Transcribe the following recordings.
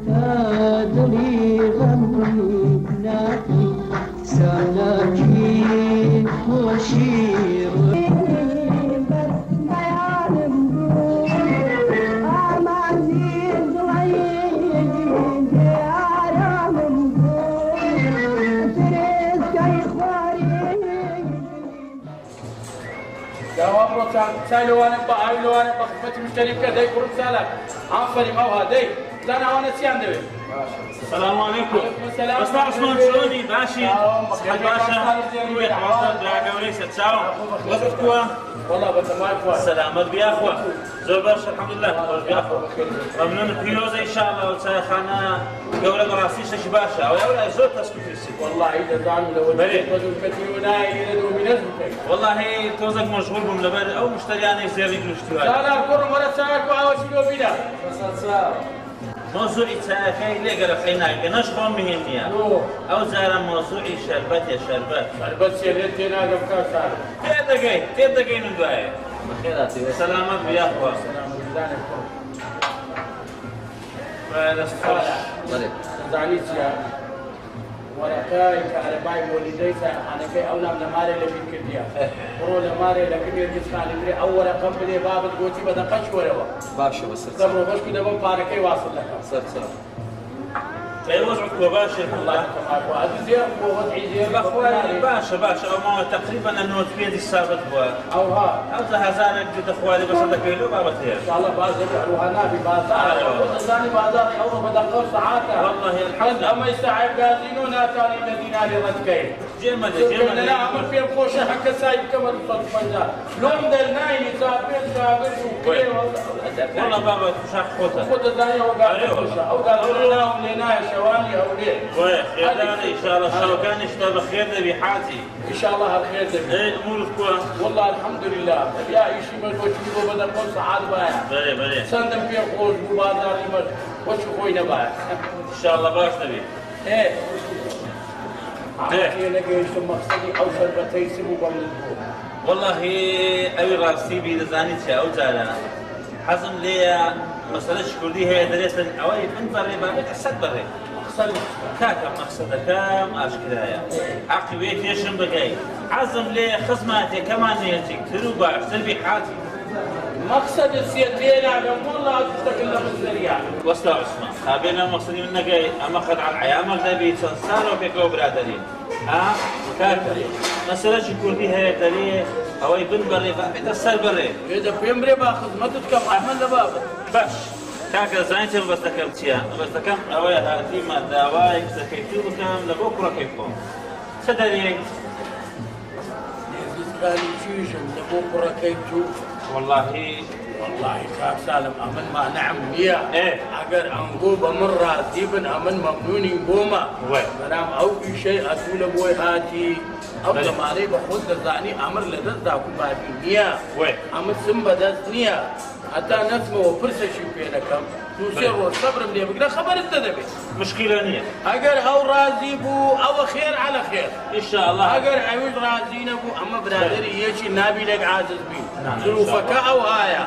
تدري غم ناكي سناكي وشير سالوا وانا بعايلوا وانا بخدمتي مشتري كذا يقول رسالة عفري ما هو هذي لا وانا سيان دبي. السلام عليكم. السلام. بس عثمان شلوني باشي؟ صحة باشا. روي حوالي دراجة وليس تساو. وقتكوا؟ والله بس ما يكون. سلامت بيا أخوة. زول باشا الحمد لله. خوش بيا أخوة. ممنون بيروز إن شاء الله وتساخنا جولة براسيش شباشا أو يولا زول تسكت فيسي. والله إذا زعلوا لو بدو كتير يردوا من أزمتك. والله توزك مشغول بملبر أو مشترياني زيادة كلشتوها. لا كل مرة ساعك وعاوشينه بينا. موضوعي تاعي ليه قال حيناك نشخو مهنيا او زار موضوعي شربت يا شربت شربت سيرتنا قبل ساعه تدقي من دعاء بخيراتي سلامات يا اخوان سلامات زعليت يا ورقاي كهرباي والديسا انا كي اولام لماري اللي في كرديا برو لماري لكن يرجس على بري اول رقم بدي باب قوتي بدا قش وروا باشا بس صبروا باش كده باركي واصل لك صار اي وضعك مباشر الله يسلمك زين ووضعي زين اخواني باشا او ما تقريبا انه تبيدي السابق او ها او هزارك جد اخواني بس هذا كيلو بابا خير ان شاء الله بازار روحنا في بازار ثاني بازار او بدقوا ساعات والله الحمد لله اما يستعب غازينونا ثاني الذين رد كاين جمد لا عمل فيهم خوشه حق سايب كما تصدق لون دلناي سابر والله بابا تشاخ خوته خذ الثاني وقال او قال لنا لنا شوالي او ليه ويخ يا داني ان شاء الله كان يشتغل بخير نبي حاتي ان شاء الله الخير دبي ايه امورك كويس والله الحمد لله يا شيء ما تشوفوا بدل قول سعاد بايع بلي سندم في خوش بازار يمر وش خوينا بايع ان شاء الله باش نبي ايه ايه لقيت مقصدي او شربتي سبوا قبل والله أبي راسي بيدزاني أو زالا حزم لي مسألة كردي هي دراسة أوي من بري بابك أسد بري مقصد كاكم مقصد كام أشكالها عقبيت يشرب بقاي حزم لي خصماتي كمان نيتك تروبا سلبي حاتي مقصد السيتين على والله تتكلم الزريعة وصل عثمان هابينا المقصدين منك جاي أما خد على العيام الذي تنسانو في كوب برادرين كاكري مسألة كردي هي دري أوي بن بري بابك أسد بري إذا بيمري باخذ ما تتكلم أحمد لبابا باش كاكا زاينتم بس ذكرتيها بس ذكرت أوي هذه ما دواي سكيتو بكم لبكرة كيفهم سدري كان يجيش لبكرة كيفو والله كاك سالم أمن ما نعم مياه إيه أجر أنقوب مرة ديبن أمن ممنوني بوما برام أو شيء أتول أبوي هاتي أو زماني بخود دزاني أمر لدز داكو بابي مياه أمر سمبا دزنيا حتى نسمه وفرصة شي بينكم نوسير والصبر ملي بقدر خبر التدبي مشكلة نية أجر أو راضي بو أو خير على خير إن شاء الله أجر عيود راضي نبو أما برادري يجي نبي لك عازز بي ظروفك أو هايا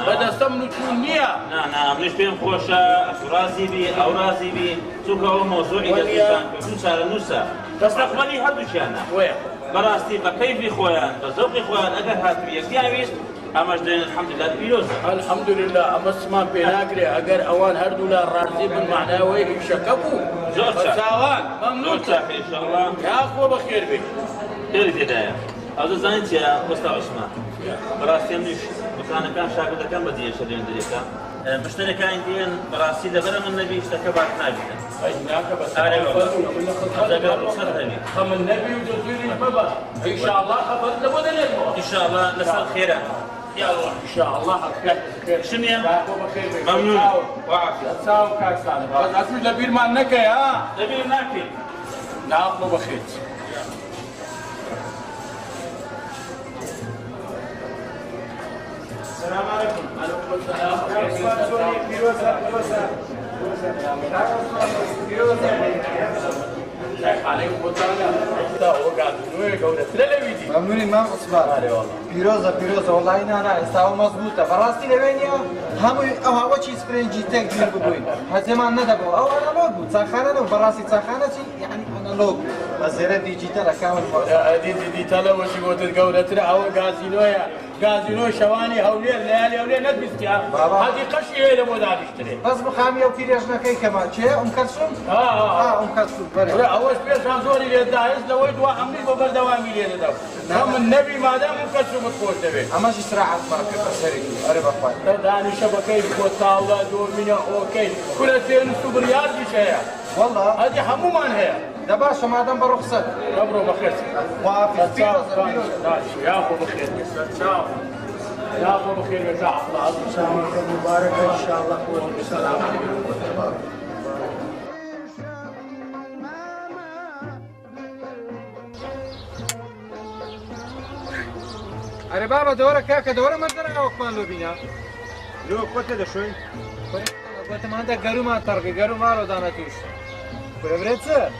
بدأ سمنو تونية نعم مش بين خوشة راضي بي أو راضي بي توك هو موضوعي جديدان نوسا تستقبلي هادو شانا وين براستي بكيفي خويان بذوقي خويان أجر هاتبي يكياميس أما جدين الحمد لله بيروزة الحمد لله أما اسمان بيناكري أجر أوان هردو لا راضي بالمعنوي شكبو ساوان ممنون إن شاء الله يا أخوة بخير بك خير الهداية هذا زانت يا أستاذ عثمان براستي منيش مكان كان شاكو كان بدي يشتري دريكا مشتري كان دين براستي دبر من النبي اشتكى بعد ناجدا أجناك بس هذا رخصة هذه خم النبي وجزيري البابا إن شاء الله خبر لبدا نلمو إن شاء الله نسأل خيرا يا الله إن شاء الله خير شنو يا ممنون وعافية تساوم كاك سالم بس أسوي لبير ما نكا يا لبير ناكل ناخذ بخير السلام عليكم. عليكم السلام. عليكم بطانا انت وقعد نوي قولة تلالويدي ممنونين مام عثمان پیرۆزە وەڵی نانا ئێستاوە مەزبوطە بەڕاستی لەوێنیە هەمووی ئەو هاوە چی سپرنجی تێک گیر ببووین هەزێمان نەدەبەوە ئەو ئەنالۆگ بوو چاخانە و بەڕاستی چاخانە چی یعنی ئەنالۆگ بە زێرە دیجیتەلە کامل دیجیتەلە وەشی گۆتت گەورەترە ئەوە گازینۆیە گازینۆ شەوانی هەولێر لەیالی هەولێر نەتبیستیا هەدی قەشی هەیە لە بۆ دابیشترێ بەس بخامی ئەو پیرێژنەکەی کەمان چێ کەسوم کەسوم ئەوەش پێشان زۆری لێدا هێز لەوەی دوا ئەمری بۆ بەردەوامی لێ دەدا من نەبی مادام کەسومت خۆش دەبێت ئەمەشی سراحەتمان کرد بەسەرێکی ئەرێ بەخوای دانیشە بەکەی بۆ تاوڵە دۆمینە ئۆکەی کورە تێنست و بریاردیش هەیە والله هەدی هەمومان هەیە ده باشە مادەم بە ڕوخسەت دەبڕۆ بەخێر یاخۆ بخێر ياخذ بخير جزاك الله عظيم سلامك مبارك ان شاء الله والسلام عليكم أري بابا دورة كاكا دورة مردنا وقمان لو بينا لو قوتة ده شوي قوتة ما عندك قارو ما ترقي قارو ما لو دانا توش كورا بريتسا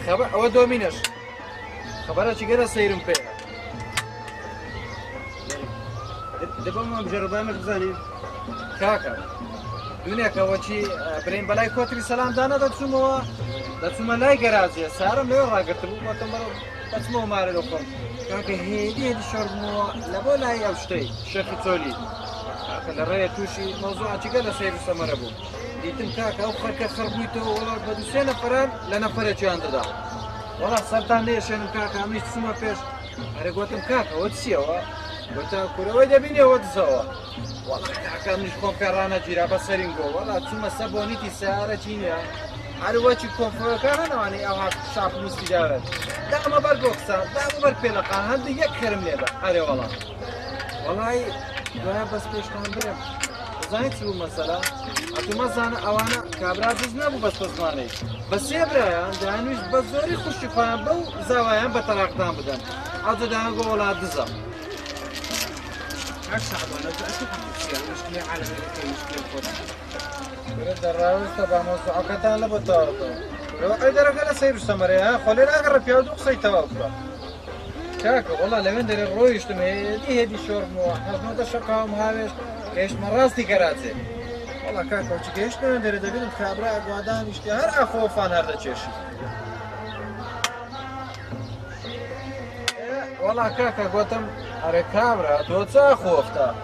خبر أو دو مينش خبرها چي قرا سيرم بيه دەبا ما بجربانك بزانین کاکە دونێکە وەچی برین بەلای کۆتری سەلامدانە دەچوومە لای گەراجێ سارم لێ ڕاگرتبوو بۆتم بەرەو بەچمەوە مارە لە خۆم کاکە هێدی شەڕبوومەوە لە بۆ لای ئەو شتەی شەخی چۆلی کاکە لە ڕێیە تووشی مەوزوعچیگە لە سەیر سەمەرە بوو دیتم کاکە ئەو خەرکە خەربوویتەوە وەڵا بە دووسێ نەفەران لە نەفەرێکیان دەدا وەڵا سەرتان لێشێنم کاکە ئەمنیش چوومە پێش ئەرێ گوتم کاکە ئەوە چییەوە وتا كوروي دبيني ودسوا والله كاكا مش كون كرانا جيرا بسرينغو والله ثم سبونيتي سياره جينيا على وجه كوفر كان يعني او شاف مستجابات لا ما بربوكسا لا ما بربلقا هذا يكرم لي على والله بس بيش كان بريم زايد شو مثلا اتو مثلا اوانا كابرازز نبو بس زماني بس يبرا يعني بس زوري خوشي فهم بو زوايا بطريقتان بدن هذا دانغو ولا دزا عكس عضوانة أشوف مشكلة عالمية مشكلة فوتها برد الراوس تبع موسوعة كتان لبطارته لو قيدر قال سير السمرية خلينا أقرب يا دوق سيتوقف كاكا والله لمن در الرويش تم هدي شرب مو حزم ده شقام هاوش كيش مراستي كراتي والله كاكا وش كيش من در دبين خبرة قوادان اشتهر أخوفان هذا تشي والله كاكا قوتم أري كاميرا توتسا خوفتا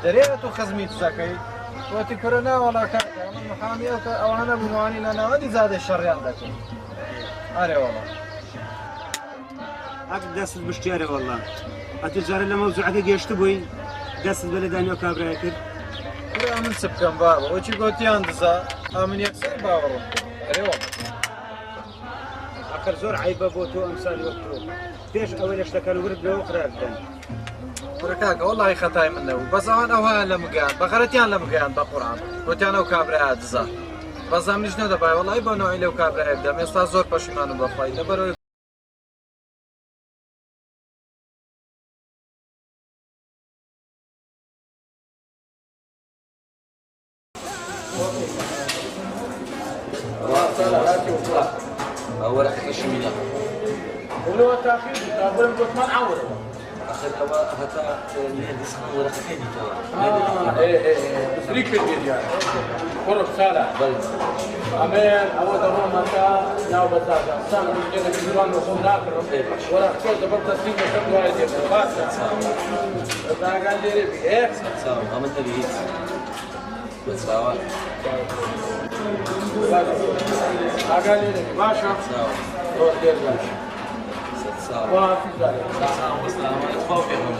دريتو خزميت ساكي توتي كورونا ولا كاكا من محامي أو أنا بمواني لنا ودي زاد الشر عندك أري والله أكيد دست بشتري والله أتجار لما موضوعك جيشت بوي دست البلداني وكابرا يكر كل من سبكم بابا وشي قلتي عندزا من يكسر بابا أري والله آخر زور عيبة بوتو أمثال وقتو ليش أول اشتكى ورد له وقرأ كاكا والله خطاي منه بس أنا أوها لمقان بخرتيان لمقان بقرآن وتيانا وكابرا أدزا بس أمنيش ندبا والله يبغى إلي وكابرا يبدأ ميستا زور بشمانو بخواي نبرو أول حكي شمينا ولو تأخير تقول قلت ما نعور أخذ هتا ليه دسخان ولا حكي توا إيه تسريك الجديد قرب سالة بلد أمين أول دروم مكا ناو بتاعه سام من جد الجوان وصل ناكر ولا خسر دبر تسريك كم واحد يبغى بس ده قال لي ربي إيه سام عملت بيت بس سوا قال لي ربي ما شاء سوا روح دير باش سوا ما في ذلك سام بس لما يخاف يهم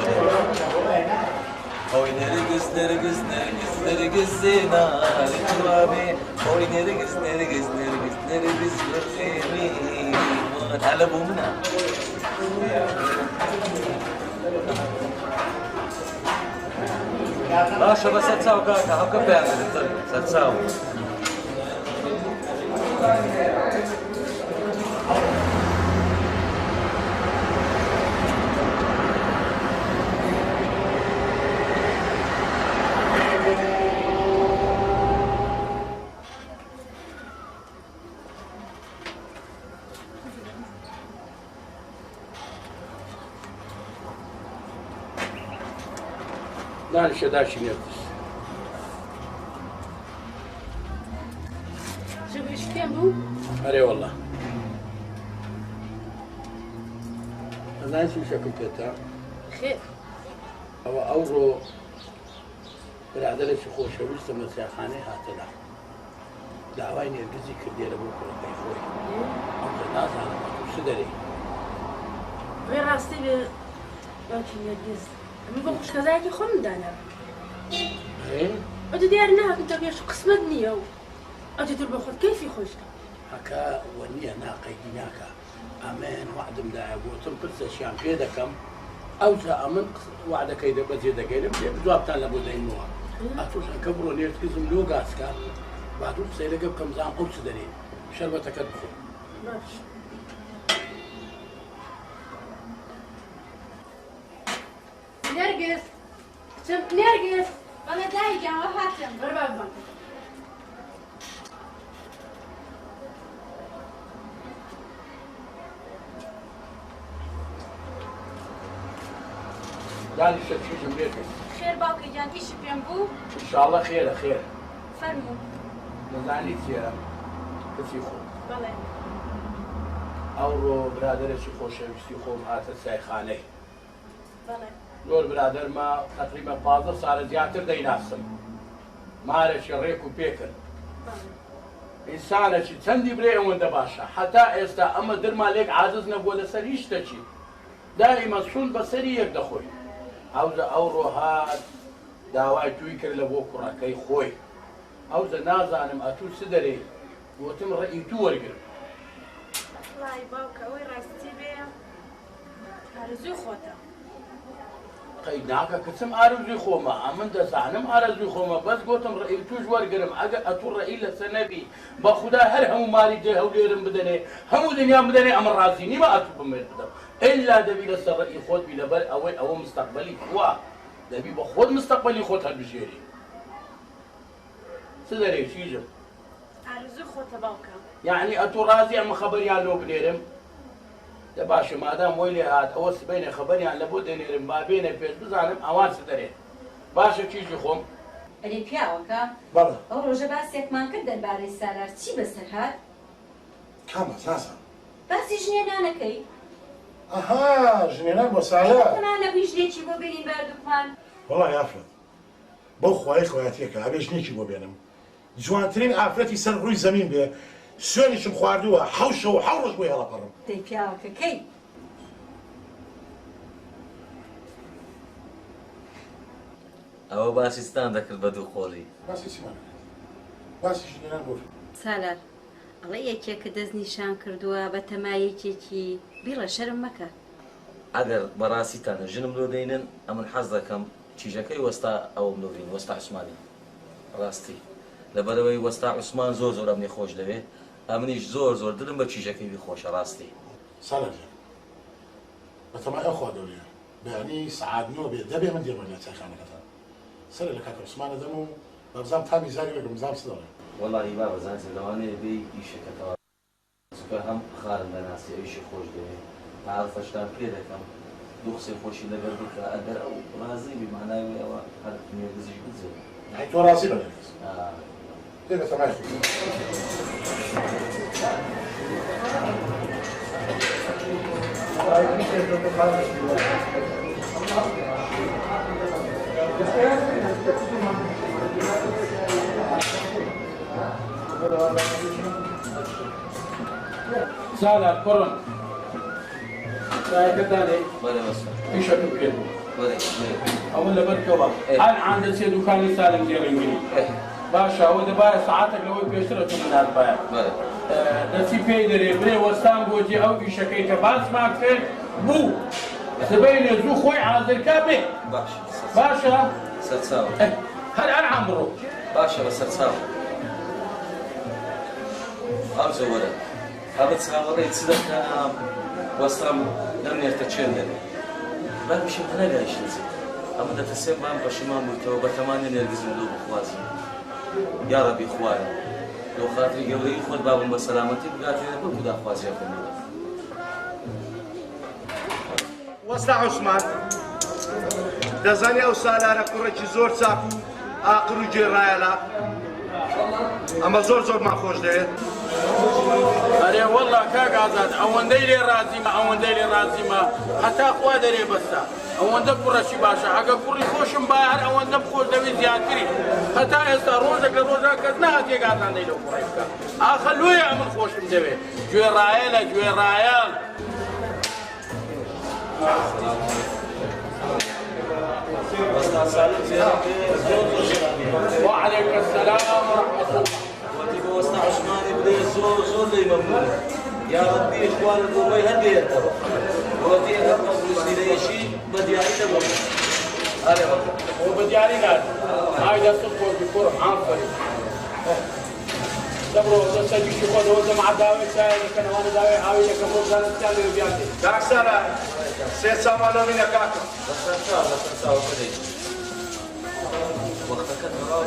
Oy nergis nergis nergis nergis zina litwabi Oy nergis nergis nergis nergis verkhimi تعلبوا منها باشا بس تساوي كاكا هاو كم بيعمل تساوي دانیشە داشی نێرگیز شتێم بوو؟ ئەرێ وەڵڵا ئەزانانی چی شەکم پێتە؟ خێر ئەوە ئەوڕۆ برادەرێکی خۆشەویستە مەسیحخانەی هاتەدا داوای نێرگزی کردێرە بۆ کوڕەکەی خۆی ئەوکە نازانم چ دەرێ غێر ڕاستی بێ باوکی نێرگیز ئەمە بۆ خوشکەزایەکی خۆم دانا ئەوتە دیار ناکەن تا پێش قسمەت نییە و ئەوتە تر بە خۆت کەیفی خۆشکە هەکە وە نییە ناقەیدی ناکە ئەمێن وعدمدایە گوتم پرسەشیان پێ دەکەم ئەوجا ئەمن وعدەکەی دەبەجێ دەگەیرم پێ جوابتان لە بۆ دەینەوە ئەتوشەکە بڕۆ نێرگزم لۆ گاسکە با دوو قسەی لەگە بکەم زانم ئەو چ دەرێ شەربەتەکەت بخۆ باش نێرگز نێرگز بەڵێ دایکیانەوە هاتم بەرباب بم دانیشە چیژم لێ کرد خێر باوکە گیان ئیشی پێم بوو ئینشاڵڵا خێرە خێر فەرموو نەزانی چیە کچی خۆ بەڵێ ئەوڕۆ برادەرێکی خۆشەویستی خۆم هاتە سایخانەی بەڵێ زۆر برادەرمە تەقریبە 15 ساڵە زیاتر دەیناسم مارێکی ڕێک و پێکرد ئینسانێکی چەندی برێ ئەوەندە باشە حتا ئێستا ئەمە دەرما لێک عاجز نەبووە لەسەر هیچ شتێکی دائیمە سوون بەسەری یەک دەخۆی ئەوزە ئەوڕۆ هات داوای توی کرد لە بۆ کوڕەکەی خۆی ئەوزە نازانم ئەتوو چ دەرێ گوتم ڕێی تو وەرگرم وای باوکە ئەوەی ڕاستی بێ ئارەزوی خۆتە قەی ناکە کچم ئارەزوی خۆمە ئەمن دەزانم ئارەزوی خۆمە بەس گوتم ڕێی توش وەرگرم ئەگە ئەتوو ڕێی لەسەر نەبی بە خودا هەر هەموو مالی دێ هەولێرم بدەنێ هەموو دنیا بدەنێ ئەمە ڕازی نیمە ئەتوو بمێت بدەم ئللا دەبی لەسەر ڕێی خۆت بی لەبەر ئەوەی ئەوە مستەقبەلی خوا دەبی بە خۆت مستەقبەلی خۆت هەڵبژێری چ دەرێ چیژم ئارەزوی خۆتە باوکە یعنی ئەتوو ڕازی ئەمە خەبەریان لۆ بنێرم دە باشە مادام وەی لێ هات ئەوە سبەینە خەبەریان لە بۆ دەنێرم با بێنە پێش بزانم ئەوان چ دەرێت باشە چیژی خۆم ئەرێ پیاوەکە بەڵێ ئەو ڕۆژە باسێکمان کرد دەربارەی سالار چی بەسەر هات کام نازانم باسی ژنێنانەکەی ئەها ژنێنان بۆ سالار تەمانە بیژنێکی بۆ بینین بەردووکمان وەڵای ئافرەت بەو خوای خۆیەتیەکە ئەبێ ژنێکی بۆ بێنم جوانترین ئافرەتی سەر ڕووی زەمین بێ سوێنیشم خواردووە حەوشە و حەو ڕۆژ بۆی هەڵەپەڕم دەی پیاوەکە کەی ئەوە باسیستان دەکرد بە دوو خۆڵی باسی چیمان باسی ژنێنان بۆ سالار ئەڵێ یەکێکە دەست نیشان کردووە بە تەمایەکێکی بیڵە شەرم مەکە ئەگەر بەڕاستیتانە ژنم لۆ دەینن ئەمن حەز دەکەم چیژەکەی وەستا ئەوم لۆبین وەستا عوسمانی ڕاستی لەبەرەوەی وەستا عوسمان زۆر زۆر ئەمنی خۆش دەوێت ئەمنیش زۆر زۆر دلم بە چیژەکەی بیخۆشە ڕاستی سالار بە تەمای ئەو خوا دەورێ بەیانی سەعات 9 بێ دەبێ من دێمە لە چایخانەکەتان سەر لە کاک عوسمانە دەم و بەبزام تامی زاری وەرگم بزام چ دەڵێ وەڵی با بەزانێت لەوانەیە بێ ئیشەکەتەوە سوپە هەم خارم بەناسی ئەویشی خۆش دەوێت عارفەشتان پێ دەکەم دوو قسەی خۆشی لەگەڵ بکە ئەگەر ئەو ڕازی بی معناوی ئەوە هەر نێرگزیش بجێت هەی تۆ ڕازی بە نێرگز پێ بە تەمای سالار کوڕم چایەکەتانێ بەڵێ وەستا پیشەکە پێ بوو بەڵێ ئەوە لەبەرکەوە ئەلعان دەچێت دوکانی سالم جێڕنگری باشە ئەوە دەبایە سەعاتێک لەوەی پێشترە تو منات باە بەڵێ دەچی پێی دەرێ برێ وەستان بۆجێ ئەو ئیشەکەی کە باسمان کرد بوو سبەینێ زوو خۆی حازرکا بێ باشە سەرچاو هەر ئەلعان بڕۆ باشە بە سەرچاو ئەم زۆوەرە ئەبە چاوەڕێی چ دەکەم وەستام دەمێتە چێن دەبێت باکوشم هەنەگەیشتنچێت ئەمە دەتەسێن بام پەشیمان بوویتەوە بە تەمانی نێرگزم لۆ بخوازی یا ڕەبی خوایە لۆ خاتری گەورەی خۆت بابم بە سەلامەتی بگاتێنە بۆ داخوازیەکەنەوە وەستا عوسمان دەزانی ئەو سالارە کوڕێکی زۆر چاک و ئاقر و گێڕایەلا ئەمە زۆر زۆرمان خۆش دەوێت ئەرێ وەڵا کاک ئازاد ئەوەندەی لێ رازیمە ئەوەندەی لێ رازیمە هەتا خوا دەرێ بەستە ئەوەندە کوڕەشی باشە ئەگە کوڕی خۆشم با هەر ئەوەندەم خۆش دەوێت زیاتری هەتا ئێستا ڕۆژێک لە ڕۆژان کەس نهاتێک ئازادەی لەو کوڕی بکە ئاخە لۆیە ئەمن خۆشم دەوێت گوێڕایەلە گوێڕایەڵ وعليك السلام ورحمة الله. وتبقى وسط عثماني بدي زور زور لي ممنون يا ربي إخوان الدبي هدي يتبع ودي أبغى فلوس لي شيء بدي أعيد أبغى هذا وقت وبدي أعيد هاي ده صفر بكور عفري دبرو تسجل شغل هو مع داوي ساي كان وانا داوي هاوي كمور زانت كان بياتي داك سالا سيد سامانو من كاكا بس إن شاء الله تنساو بدي وقتك تراو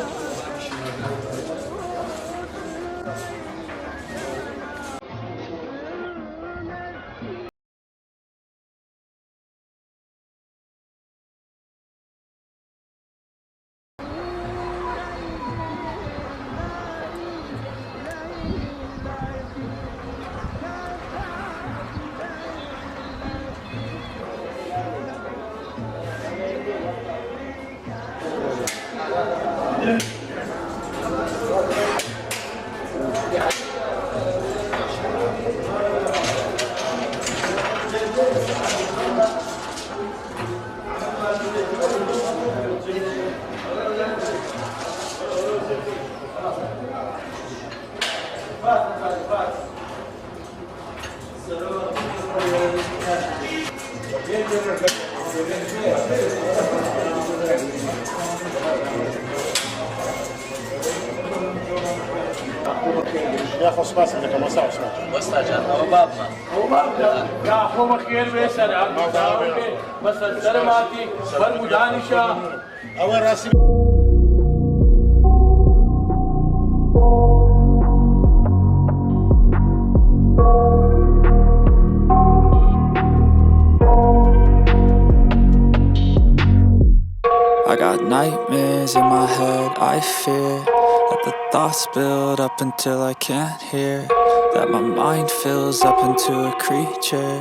يا خو سباس انك ما صار اسمه وسط جان هو بابنا يا أخو خير ويسر بس السلاماتي والمجانشة اول راسي I got nightmares in my head, I fear that the thoughts build up until I can't hear, that my mind fills up into a creature,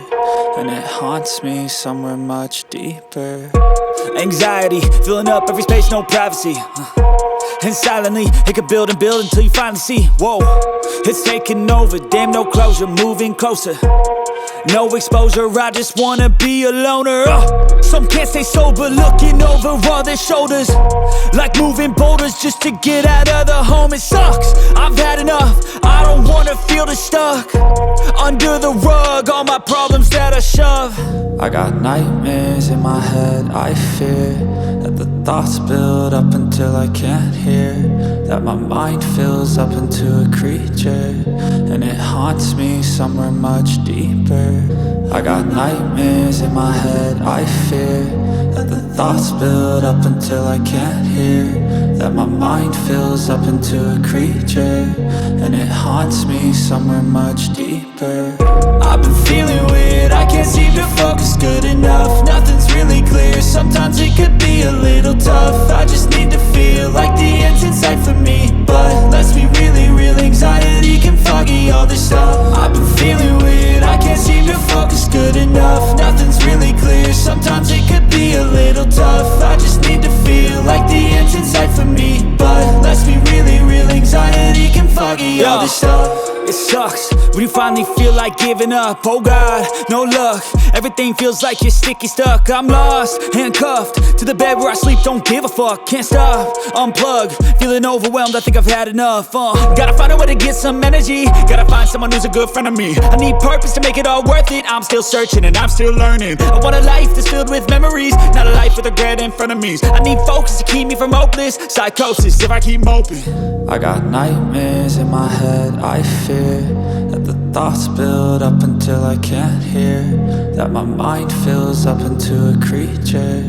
and it haunts me somewhere much deeper. Anxiety, filling up every space, no privacy, and silently, it could build and build until you finally see, whoa, it's taking over, damn no closure, moving closer. No exposure, I just wanna be a loner. Some can't stay sober, looking over all their shoulders, like moving boulders just to get out of the home. It sucks, I've had enough, I don't wanna feel the stuck under the rug, all my problems that I shove. I got nightmares in my head, I fear that the thoughts build up until I can't hear, that my mind fills up into a creature, and it haunts me somewhere much deeper. I got nightmares in my head, I fear that the thoughts build up until I can't hear, that my mind fills up into a creature, and it haunts me somewhere much deeper. I've been feeling weird, I can't seem to focus good enough, nothing's really clear, sometimes it could be a little tough, I just need to feel like the end's in sight for me, but let's be really real, anxiety can foggy all this stuff. I've been feeling weird, I can't seem to focus good enough, nothing's really clear, sometimes it could be a little tough, I just need to feel like the end's in sight for me, but let's be really real, anxiety can foggy all this stuff. It sucks when you finally feel like giving up. Oh God, no luck, everything feels like you're sticky stuck. I'm lost, handcuffed to the bed where I sleep, don't give a fuck. Can't stop, unplug, feeling overwhelmed, I think I've had enough. Gotta find a way to get some energy, gotta find someone who's a good friend of me. I need purpose to make it all worth it, I'm still searching and I'm still learning. I want a life that's filled with memories, not a life with regret in front of me. I need focus to keep me from hopeless psychosis if I keep moping. I got nightmares in my head, I fear that the thoughts build up until I can't hear, that my mind fills up into a creature,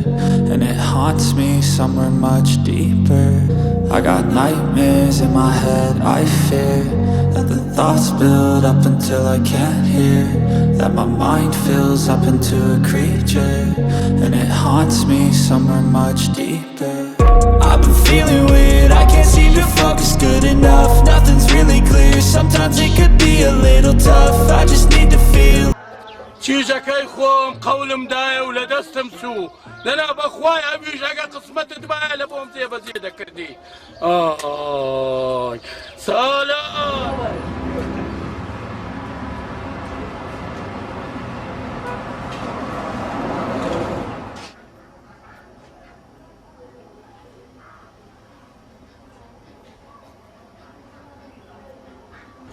and it haunts me somewhere much deeper. I got nightmares in my head, I fear that the thoughts build up until I can't hear, that my mind fills up into a creature, and it haunts me somewhere much deeper. I've been feeling weird, I can't seem to focus good enough. Nothing's really clear, sometimes it could be a little tough. I just need to feel. چیزەکەی خۆم قەولم دایە و لە دەستم چوو لەنا بەخوای ئەویش ئەگە قسمەتت بایە لە بۆم جێبەجێ دەکردی. ئای سالار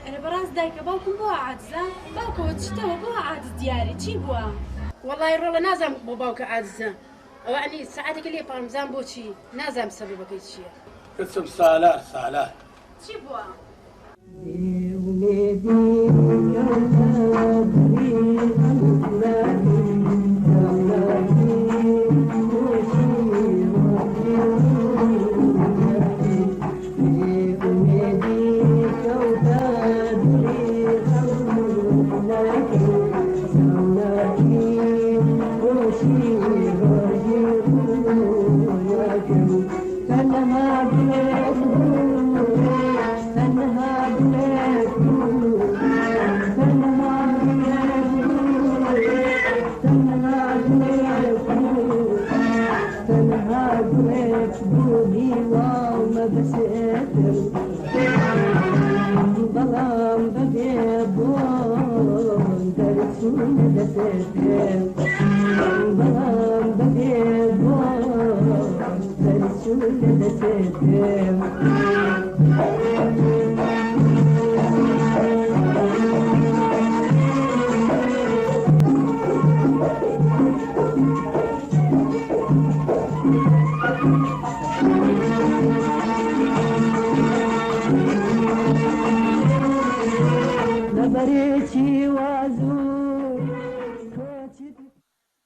أنا براس دايكة باوكم بوا عاجزة باوكا وتشتوى بوا عاجز دياري چی بوا والله رولا نازم بو باوكا عاجزة أو يعني ساعتك اللي بارمزان بو چی نازم سببك چیه اسم سالار سالار چی بوا نبريتي وازور